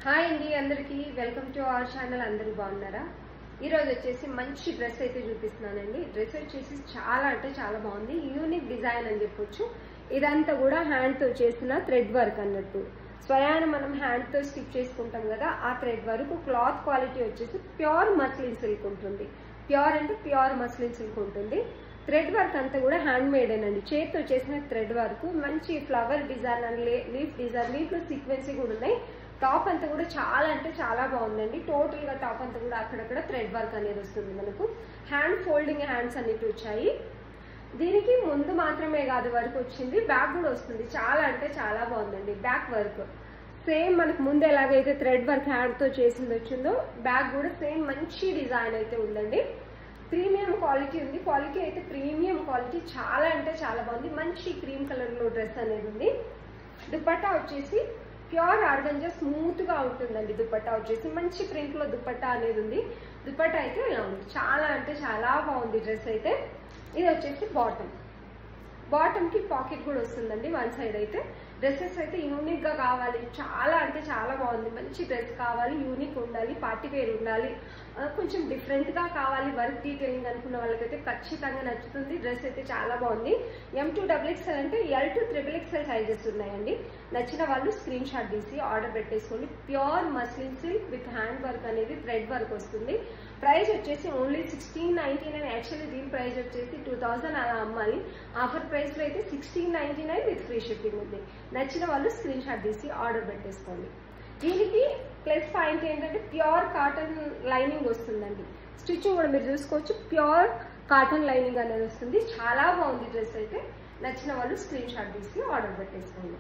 Hi అండి అందరికి welcome to our channel. అందరూ బాగున్నారా? ఈ రోజు వచ్చేసి మంచి డ్రెస్ అయితే చూపిస్తున్నానండి. డ్రెస్ వచ్చేసి చాలా అంటే చాలా బాగుంది. యూనిక్ డిజైన్ అని చెప్పొచ్చు. ఇదంతా కూడా హ్యాండ్ తో చేసిన థ్రెడ్ వర్క్ అన్నట్టు. స్వయాన మనం హ్యాండ్ తో స్టిచ్ చేసుకుంటాం కదా, ఆ థ్రెడ్ వర్క్. క్లాత్ క్వాలిటీ వచ్చేసి ప్యూర్ మస్లిన్ సిల్క్ ఉంటుంది. ప్యూర్ అంటే ప్యూర్ మస్లిన్ సిల్క్ ఉంటుంది. థ్రెడ్ వర్క్ అంతా కూడా హ్యాండ్ మేడ్ అండి. చేతితో చేసిన థ్రెడ్ వర్క్. మంచి flower design and leaf design, leaf లో సీక్వెన్సీ కూడా ఉన్నాయి. టాప్ అంతా కూడా చాలా అంటే చాలా బాగుందండి. టోటల్ గా టాప్ అంతా కూడా అక్కడక్కడ థ్రెడ్ వర్క్ అనేది వస్తుంది. మనకు హ్యాండ్ ఫోల్డింగ్ హ్యాండ్స్ అన్నిటి వచ్చాయి. దీనికి ముందు మాత్రమే కాదు వర్క్ వచ్చింది, బ్యాక్ కూడా వస్తుంది. చాలా అంటే చాలా బాగుందండి. బ్యాక్ వర్క్ సేమ్ మనకు ముందు ఎలాగైతే థ్రెడ్ వర్క్ హ్యాండ్ తో చేసింది వచ్చిందో, బ్యాక్ కూడా సేమ్ మంచి డిజైన్ అయితే ఉందండి. ప్రీమియం క్వాలిటీ ఉంది. క్వాలిటీ అయితే ప్రీమియం క్వాలిటీ, చాలా అంటే చాలా బాగుంది. మంచి క్రీమ్ కలర్ లో డ్రెస్ అనేది ఉంది. దుపట్టా వచ్చేసి ప్యూర్ ఆర్గంజా, స్మూత్ గా ఉంటుందండి. దుపట్టా వచ్చేసి మంచి ప్రింట్ లో దుపట్టా అనేది ఉంది. దుపట్టా అయితే ఇలా ఉంది. చాలా అంటే చాలా బాగుంది డ్రెస్ అయితే. ఇది వచ్చేసి బాటమ్ కి పాకెట్ కూడా వస్తుందండి వన్ సైడ్ అయితే. డ్రెస్సెస్ అయితే యూనిక్ గా కావాలి, చాలా అంటే చాలా బాగుంది. మంచి డ్రెస్ కావాలి, యూనిక్ ఉండాలి, పార్టీ వేర్ ఉండాలి, కొంచెం డిఫరెంట్ గా కావాలి, వర్క్ డీటెయిలింగ్ అనుకున్న వాళ్ళకైతే ఖచ్చితంగా నచ్చుతుంది. డ్రెస్ అయితే చాలా బాగుంది. M2XXL అంటే L2XXL సైజెస్ ఉన్నాయండి. నచ్చిన వాళ్ళు స్క్రీన్ షాట్ తీసి ఆర్డర్ పెట్టేసుకోండి. Pure muslin silk with hand work అనేది థ్రెడ్ వర్క్ వస్తుంది. ప్రైస్ వచ్చేసి ఓన్లీ 1699. యాక్చువల్లీ దీని ప్రైస్ వచ్చేసి 2000 అలా అమ్మాలి. ఆఫర్ ప్రైస్ లో అయితే 1699 విత్ ఫ్రీ షిప్పింగ్ ఉంది. నచ్చిన వాళ్ళు స్క్రీన్ షాట్ తీసి ఆర్డర్ పెట్టేసుకోండి. దీనికి ప్లస్ పాయింట్ ఏంటంటే ప్యూర్ కాటన్ లైనింగ్ వస్తుందండి. స్టిచ్చింగ్ కూడా మీరు చూసుకోవచ్చు. ప్యూర్ కాటన్ లైనింగ్ అనేది వస్తుంది. చాలా బాగుంది డ్రెస్ అయితే. నచ్చిన వాళ్ళు స్క్రీన్ షాట్ తీసి ఆర్డర్ పెట్టేసుకోండి.